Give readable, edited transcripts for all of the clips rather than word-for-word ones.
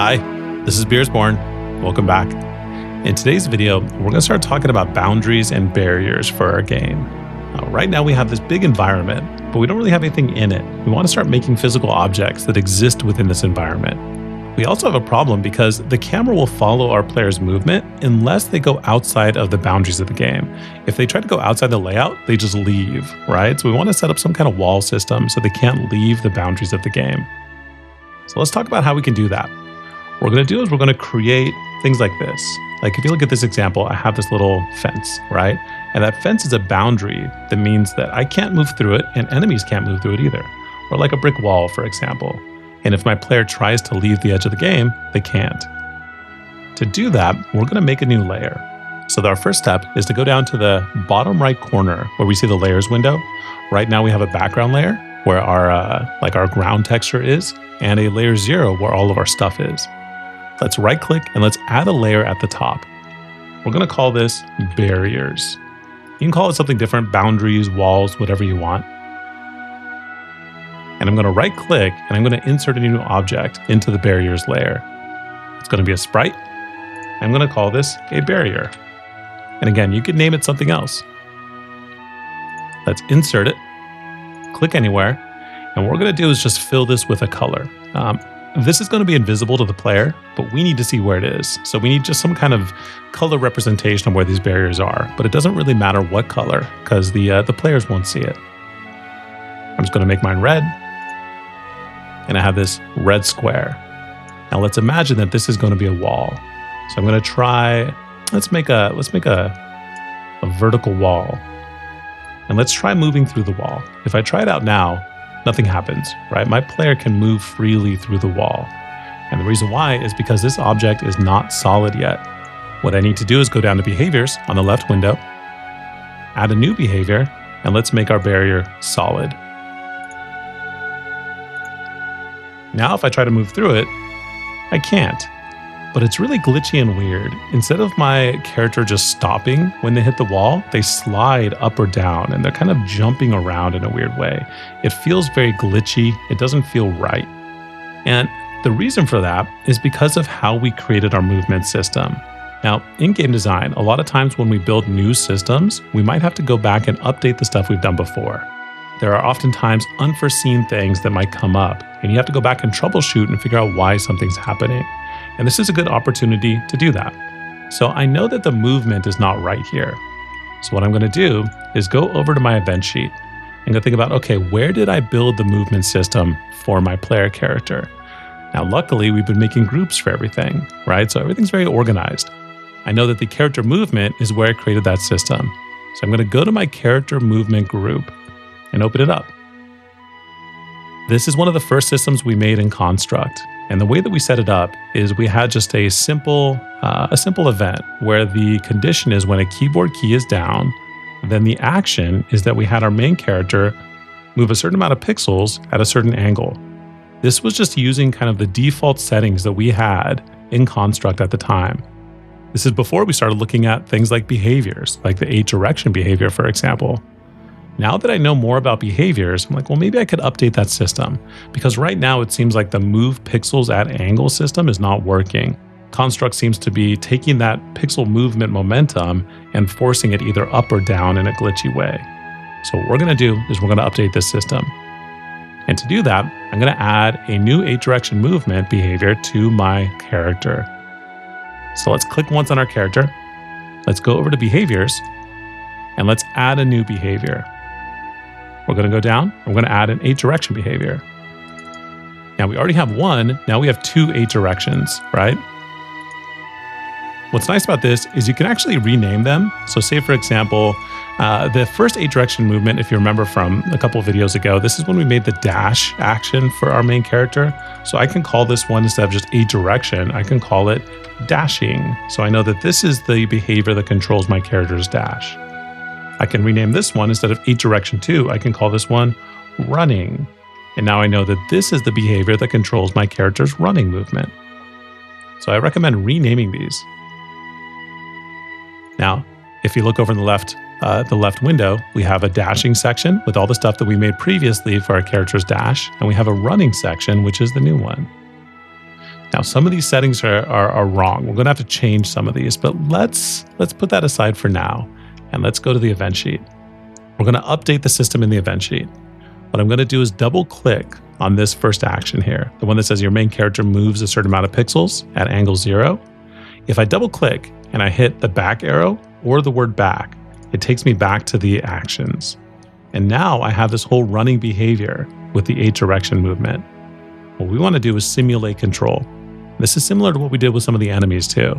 Hi, this is Beersborn. Welcome back. In today's video, we're going to start talking about boundaries and barriers for our game. Right now we have this big environment, but we don't really have anything in it. We want to start making physical objects that exist within this environment. We also have a problem because the camera will follow our player's movement unless they go outside of the boundaries of the game. If they try to go outside the layout, they just leave, right? So we want to set up some kind of wall system so they can't leave the boundaries of the game. So let's talk about how we can do that. What we're going to do is we're going to create things like this. Like if you look at this example, I have this little fence, right? And that fence is a boundary that means that I can't move through it and enemies can't move through it either. Or like a brick wall, for example. And if my player tries to leave the edge of the game, they can't. To do that, we're going to make a new layer. So our first step is to go down to the bottom right corner where we see the layers window. Right now we have a background layer where our ground texture is, and a layer 0 where all of our stuff is. Let's right click and let's add a layer at the top. We're going to call this barriers. You can call it something different, boundaries, walls, whatever you want. And I'm going to right click and I'm going to insert a new object into the barriers layer. It's going to be a sprite. I'm going to call this a barrier. And again, you could name it something else. Let's insert it, click anywhere. And what we're going to do is just fill this with a color. This is going to be invisible to the player, but we need to see where it is. So we need just some kind of color representation of where these barriers are. But it doesn't really matter what color because the players won't see it. I'm just going to make mine red. And I have this red square. Now let's imagine that this is going to be a wall. So I'm going to try, let's make a vertical wall. And let's try moving through the wall. If I try it out now, nothing happens, right? My player can move freely through the wall. And the reason why is because this object is not solid yet. What I need to do is go down to behaviors on the left window, add a new behavior, and let's make our barrier solid. Now, if I try to move through it, I can't. But it's really glitchy and weird. Instead of my character just stopping when they hit the wall, they slide up or down and they're kind of jumping around in a weird way. It feels very glitchy. It doesn't feel right. And the reason for that is because of how we created our movement system. Now, in game design, a lot of times when we build new systems, we might have to go back and update the stuff we've done before. There are oftentimes unforeseen things that might come up, and you have to go back and troubleshoot and figure out why something's happening. And this is a good opportunity to do that. So I know that the movement is not right here. So what I'm going to do is go over to my event sheet and go think about, okay, where did I build the movement system for my player character? Now, luckily, we've been making groups for everything, right? So everything's very organized. I know that the character movement is where I created that system. So I'm going to go to my character movement group and open it up. This is one of the first systems we made in Construct. And the way that we set it up is we had just a simple event where the condition is when a keyboard key is down, then the action is that we had our main character move a certain amount of pixels at a certain angle. This was just using kind of the default settings that we had in Construct at the time. This is before we started looking at things like behaviors, like the 8-direction behavior, for example. Now that I know more about behaviors, I'm like, well, maybe I could update that system because right now it seems like the move pixels at angle system is not working. Construct seems to be taking that pixel movement momentum and forcing it either up or down in a glitchy way. So what we're going to do is we're going to update this system. And to do that, I'm going to add a new 8-direction movement behavior to my character. So let's click once on our character. Let's go over to behaviors and let's add a new behavior. We're going to go down, we're going to add an 8-direction behavior. Now we already have one, now we have 2 8 directions, right? What's nice about this is you can actually rename them. So say for example, the first 8-direction movement, if you remember from a couple of videos ago, this is when we made the dash action for our main character. So I can call this one, instead of just 8-direction, I can call it dashing. So I know that this is the behavior that controls my character's dash. I can rename this one, instead of 8-direction 2, I can call this one running. And now I know that this is the behavior that controls my character's running movement. So I recommend renaming these. Now, if you look over in the left window, we have a dashing section with all the stuff that we made previously for our character's dash, and we have a running section, which is the new one. Now, Now, some of these settings are wrong. We're going to have to change some of these, but let's put that aside for now, and let's go to the event sheet. We're going to update the system in the event sheet. What I'm going to do is double click on this first action here, the one that says your main character moves a certain amount of pixels at angle 0. If I double click and I hit the back arrow or the word back, it takes me back to the actions. And now I have this whole running behavior with the 8 direction movement. What we want to do is simulate control. This is similar to what we did with some of the enemies too.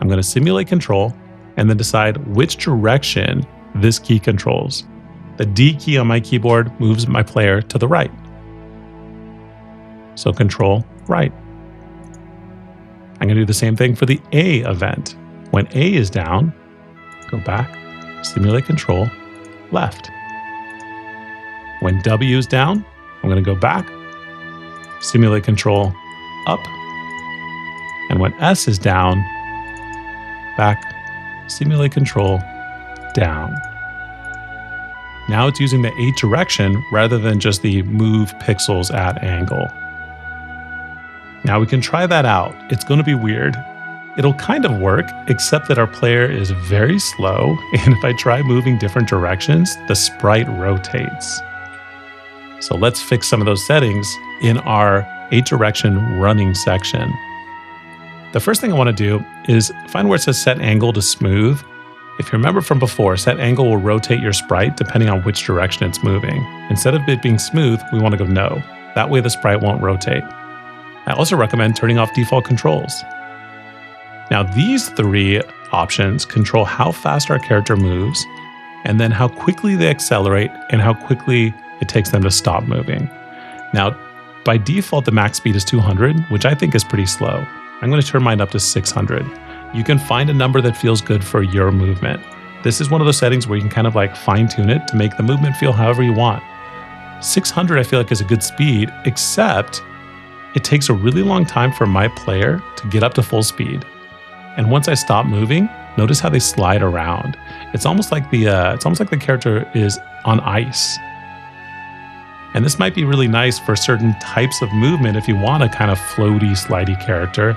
I'm going to simulate control and then decide which direction this key controls. The D key on my keyboard moves my player to the right. So control right. I'm going to do the same thing for the A event. When A is down, go back, simulate control, left. When W is down, I'm going to go back, simulate control, up. And when S is down, back, simulate control, down. Now it's using the 8 direction rather than just the move pixels at angle. Now we can try that out. It's going to be weird. It'll kind of work, except that our player is very slow, and if I try moving different directions, the sprite rotates. So let's fix some of those settings in our 8 direction running section. The first thing I want to do is find where it says set angle to smooth. If you remember from before, set angle will rotate your sprite depending on which direction it's moving. Instead of it being smooth, we want to go no. That way the sprite won't rotate. I also recommend turning off default controls. Now these 3 options control how fast our character moves, and then how quickly they accelerate and how quickly it takes them to stop moving. Now, by default, the max speed is 200, which I think is pretty slow. I'm going to turn mine up to 600. You can find a number that feels good for your movement. This is one of those settings where you can kind of like fine tune it to make the movement feel however you want. 600 I feel like is a good speed, except it takes a really long time for my player to get up to full speed. And once I stop moving, notice how they slide around. It's almost like the character is on ice. And this might be really nice for certain types of movement if you want a kind of floaty, slidey character,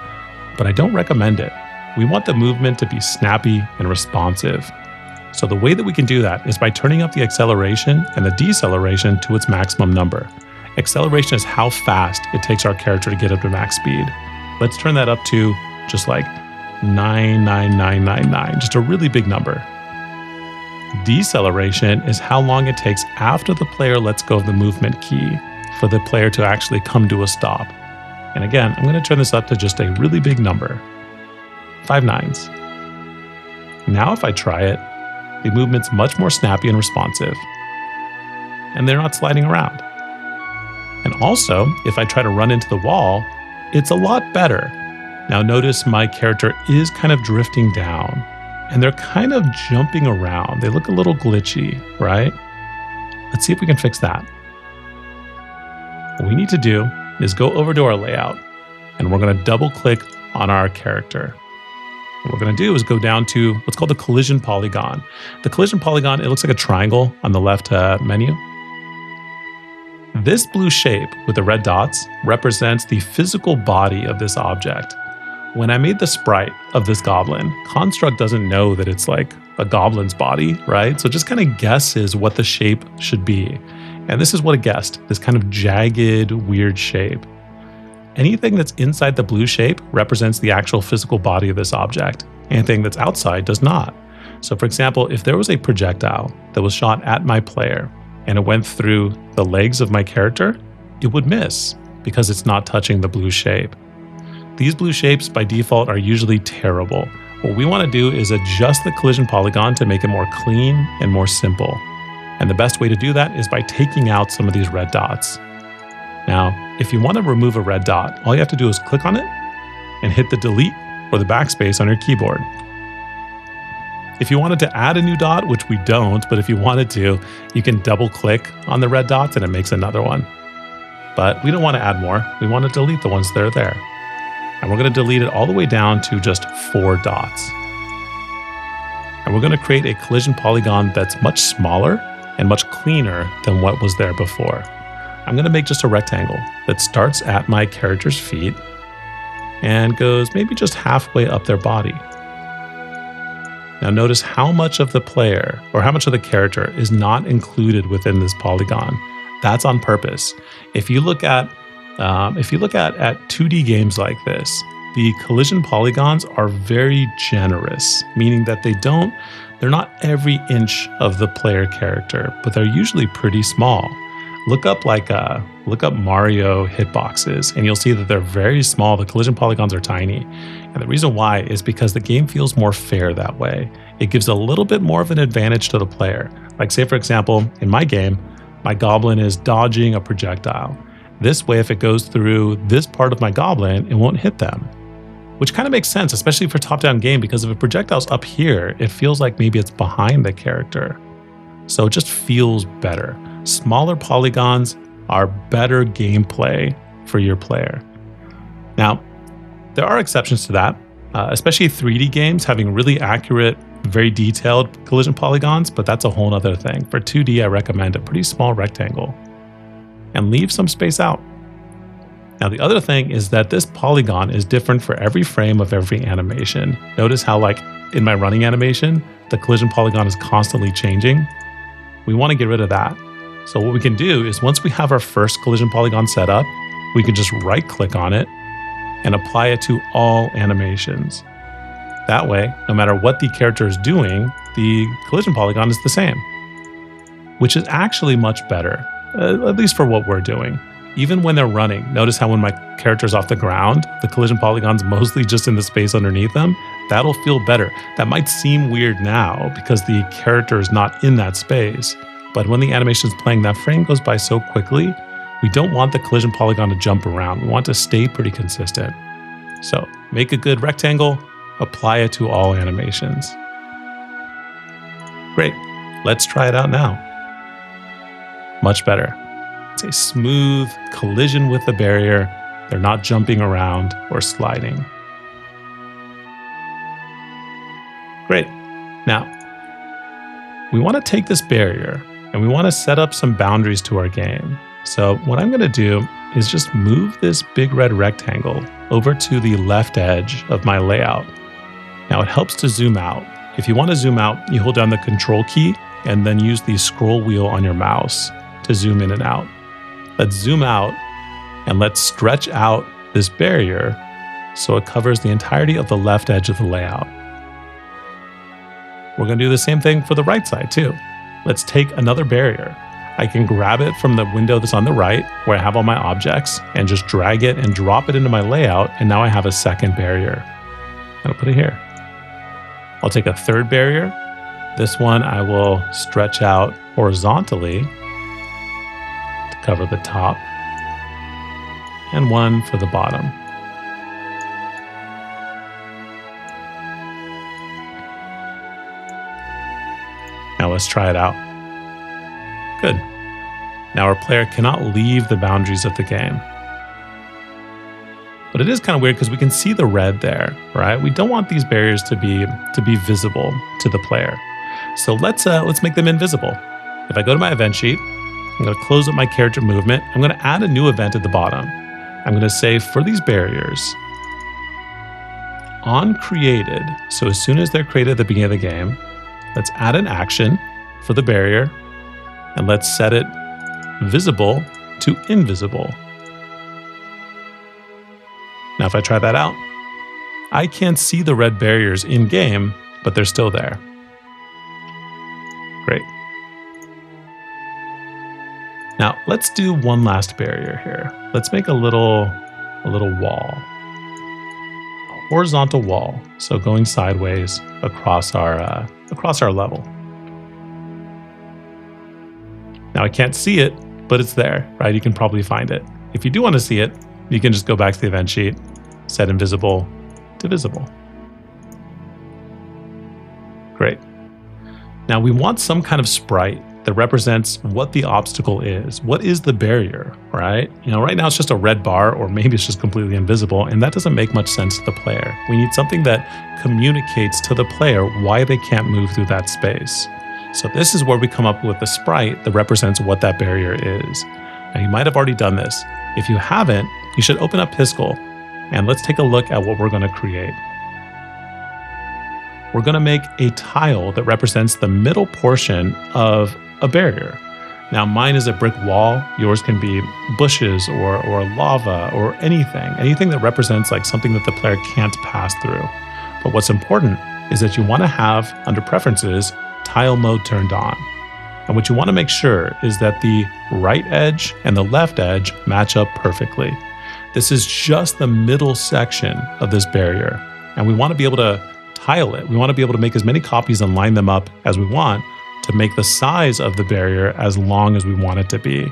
but I don't recommend it. We want the movement to be snappy and responsive. So the way that we can do that is by turning up the acceleration and the deceleration to its maximum number. Acceleration is how fast it takes our character to get up to max speed. Let's turn that up to just like 99999, just a really big number. Deceleration is how long it takes after the player lets go of the movement key for the player to actually come to a stop. And again, I'm going to turn this up to just a really big number, 5 nines. Now if I try it, the movement's much more snappy and responsive, and they're not sliding around. And also, if I try to run into the wall, it's a lot better. Now notice my character is kind of drifting down, and they're kind of jumping around. They look a little glitchy, right? Let's see if we can fix that. What we need to do is go over to our layout, and we're going to double click on our character. What we're going to do is go down to what's called the collision polygon. The collision polygon, it looks like a triangle on the left menu. This blue shape with the red dots represents the physical body of this object. When I made the sprite of this goblin, Construct doesn't know that it's like a goblin's body, right? So it just kind of guesses what the shape should be. And this is what it guessed, this kind of jagged, weird shape. Anything that's inside the blue shape represents the actual physical body of this object. Anything that's outside does not. So for example, if there was a projectile that was shot at my player and it went through the legs of my character, it would miss because it's not touching the blue shape. These blue shapes by default are usually terrible. What we want to do is adjust the collision polygon to make it more clean and more simple. And the best way to do that is by taking out some of these red dots. Now, if you want to remove a red dot, all you have to do is click on it and hit the delete or the backspace on your keyboard. If you wanted to add a new dot, which we don't, but if you wanted to, you can double click on the red dots and it makes another one. But we don't want to add more. We want to delete the ones that are there. And we're going to delete it all the way down to just 4 dots. And we're going to create a collision polygon that's much smaller and much cleaner than what was there before. I'm going to make just a rectangle that starts at my character's feet and goes maybe just halfway up their body. Now notice how much of the player or how much of the character is not included within this polygon. That's on purpose. If you look at 2D games like this, the collision polygons are very generous, meaning that they're not every inch of the player character, but they're usually pretty small. Look up Mario hitboxes, and you'll see that they're very small. The collision polygons are tiny. And the reason why is because the game feels more fair that way. It gives a little bit more of an advantage to the player. Like say, for example, in my game, my goblin is dodging a projectile. This way, if it goes through this part of my goblin, it won't hit them. Which kind of makes sense, especially for a top-down game, because if a projectile's up here, it feels like maybe it's behind the character. So it just feels better. Smaller polygons are better gameplay for your player. Now, there are exceptions to that, especially 3D games having really accurate, very detailed collision polygons, but that's a whole other thing. For 2D, I recommend a pretty small rectangle and leave some space out. Now, the other thing is that this polygon is different for every frame of every animation. Notice how, like in my running animation, the collision polygon is constantly changing. We want to get rid of that. So what we can do is once we have our first collision polygon set up, we can just right-click on it and apply it to all animations. That way, no matter what the character is doing, the collision polygon is the same, which is actually much better, at least for what we're doing. Even when they're running, notice how when my character's off the ground, the collision polygon's mostly just in the space underneath them. That'll feel better. That might seem weird now because the character is not in that space, but when the animation's playing, that frame goes by so quickly, we don't want the collision polygon to jump around. We want to stay pretty consistent. So make a good rectangle, apply it to all animations. Great, let's try it out now. Much better. It's a smooth collision with the barrier. They're not jumping around or sliding. Great. Now, we want to take this barrier and we want to set up some boundaries to our game. So what I'm going to do is just move this big red rectangle over to the left edge of my layout. Now it helps to zoom out. If you want to zoom out, you hold down the Control key and then use the scroll wheel on your mouse to zoom in and out. Let's zoom out and let's stretch out this barrier so it covers the entirety of the left edge of the layout. We're going to do the same thing for the right side too. Let's take another barrier. I can grab it from the window that's on the right where I have all my objects and just drag it and drop it into my layout, and now I have a second barrier. I'll put it here. I'll take a third barrier. This one I will stretch out horizontally to cover the top, and one for the bottom. Now let's try it out. Good. Now our player cannot leave the boundaries of the game. But it is kind of weird because we can see the red there, right? We don't want these barriers to be visible to the player. So let's make them invisible. If I go to my event sheet, I'm going to close up my character movement. I'm going to add a new event at the bottom. I'm going to say for these barriers, on created, so as soon as they're created at the beginning of the game, let's add an action for the barrier and let's set it visible to invisible. Now, if I try that out, I can't see the red barriers in game, but they're still there. Great. Now, let's do one last barrier here. Let's make a little wall, a horizontal wall. So going sideways across our level. Now I can't see it, but it's there, right? You can probably find it. If you do want to see it, you can just go back to the event sheet, set invisible to visible. Great. Now we want some kind of sprite that represents what the obstacle is. What is the barrier, right? Right now it's just a red bar, or maybe it's just completely invisible, and that doesn't make much sense to the player. We need something that communicates to the player why they can't move through that space. So this is where we come up with the sprite that represents what that barrier is. Now you might have already done this. If you haven't, you should open up Piskel And let's take a look at what we're going to create. We're going to make a tile that represents the middle portion of a barrier. Now, mine is a brick wall. Yours can be bushes or lava or anything that represents like something that the player can't pass through. But what's important is that you want to have, under preferences, tile mode turned on. And what you want to make sure is that the right edge and the left edge match up perfectly. This is just the middle section of this barrier, and we want to be able to tile it. We want to be able to make as many copies and line them up as we want to make the size of the barrier as long as we want it to be.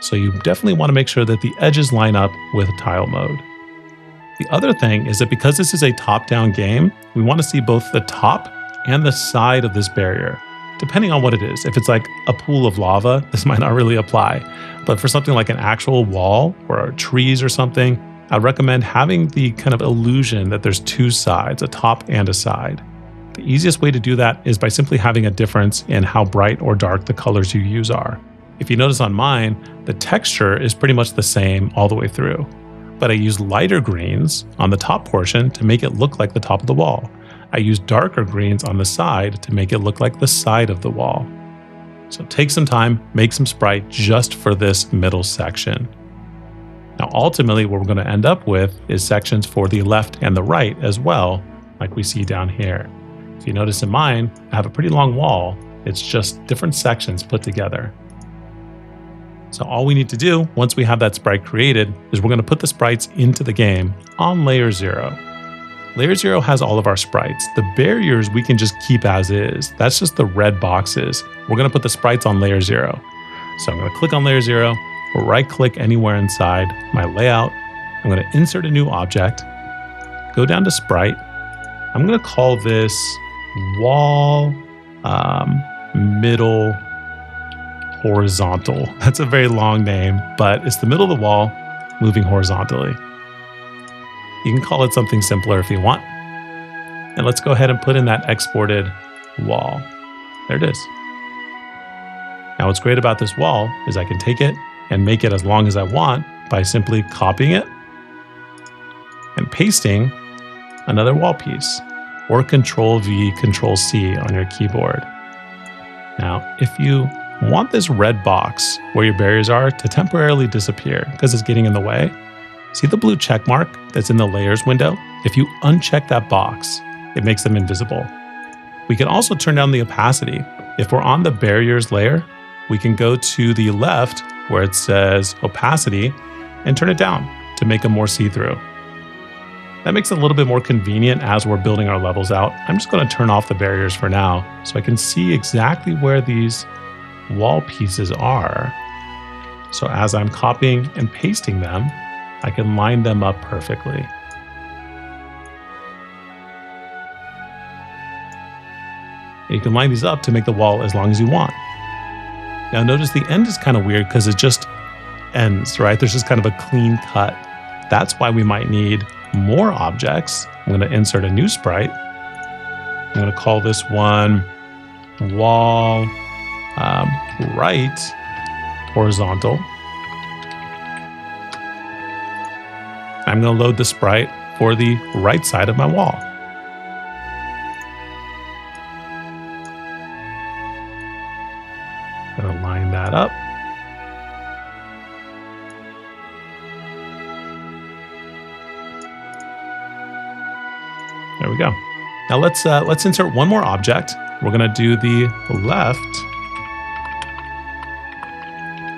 So you definitely want to make sure that the edges line up with tile mode. The other thing is that because this is a top-down game, we want to see both the top and the side of this barrier, depending on what it is. If it's like a pool of lava, this might not really apply. But for something like an actual wall or trees or something, I'd recommend having the kind of illusion that there's two sides, a top and a side. The easiest way to do that is by simply having a difference in how bright or dark the colors you use are. If you notice on mine, the texture is pretty much the same all the way through. But I use lighter greens on the top portion to make it look like the top of the wall. I use darker greens on the side to make it look like the side of the wall. So take some time, make some sprite just for this middle section. Now, ultimately, what we're going to end up with is sections for the left and the right as well, like we see down here. If you notice in mine, I have a pretty long wall. It's just different sections put together. So all we need to do once we have that sprite created is we're going to put the sprites into the game on layer 0. Layer 0 has all of our sprites. The barriers we can just keep as is. That's just the red boxes. We're going to put the sprites on layer 0. So I'm going to click on layer 0, right-click anywhere inside my layout. I'm going to insert a new object, go down to sprite. I'm going to call this wall middle horizontal. That's a very long name, but it's the middle of the wall moving horizontally. You can call it something simpler if you want. And let's go ahead and put in that exported wall. There it is. Now what's great about this wall is I can take it and make it as long as I want by simply copying it and pasting another wall piece, or Control-V, Control-C on your keyboard. Now, if you want this red box where your barriers are to temporarily disappear because it's getting in the way, see the blue check mark that's in the layers window? If you uncheck that box, it makes them invisible. We can also turn down the opacity. If we're on the barriers layer, we can go to the left where it says opacity and turn it down to make them more see-through. That makes it a little bit more convenient as we're building our levels out. I'm just going to turn off the barriers for now so I can see exactly where these wall pieces are. So as I'm copying and pasting them, I can line them up perfectly. You can line these up to make the wall as long as you want. Now notice the end is kind of weird because it just ends, right? There's just kind of a clean cut. That's why we might need more objects. I'm going to insert a new sprite. I'm going to call this one wall right horizontal. I'm going to load the sprite for the right side of my wall. I'm going to line that up. There we go. Now let's insert one more object. We're going to do the left.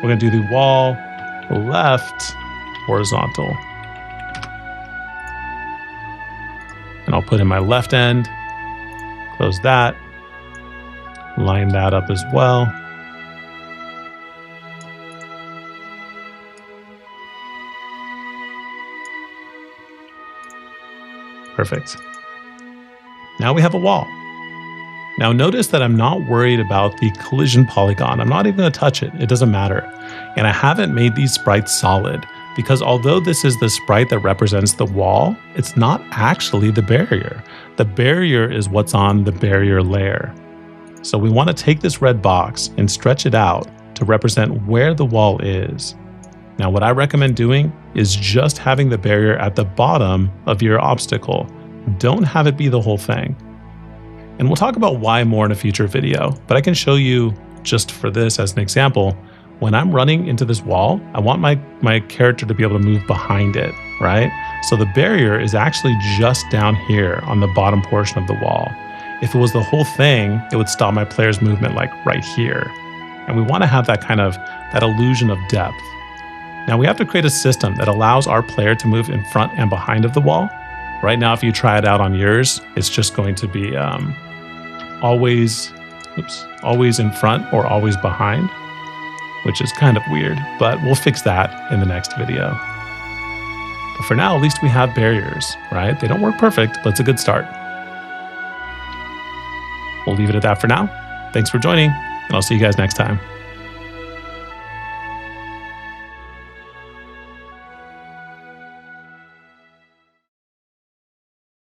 We're going to do the wall left horizontal. And I'll put in my left end, close that, line that up as well. Perfect. Now we have a wall. Now notice that I'm not worried about the collision polygon. I'm not even going to touch it. It doesn't matter. And I haven't made these sprites solid because although this is the sprite that represents the wall, it's not actually the barrier. The barrier is what's on the barrier layer. So we want to take this red box and stretch it out to represent where the wall is. Now, what I recommend doing is just having the barrier at the bottom of your obstacle. Don't have it be the whole thing. And we'll talk about why more in a future video, but I can show you just for this as an example. When I'm running into this wall, I want my character to be able to move behind it, right? So the barrier is actually just down here on the bottom portion of the wall. If it was the whole thing, it would stop my player's movement like right here. And we want to have that illusion of depth. Now we have to create a system that allows our player to move in front and behind of the wall. Right now, if you try it out on yours, it's just going to be always in front or always behind, which is kind of weird, but we'll fix that in the next video. But for now, at least we have barriers, right? They don't work perfect, but it's a good start. We'll leave it at that for now. Thanks for joining, and I'll see you guys next time.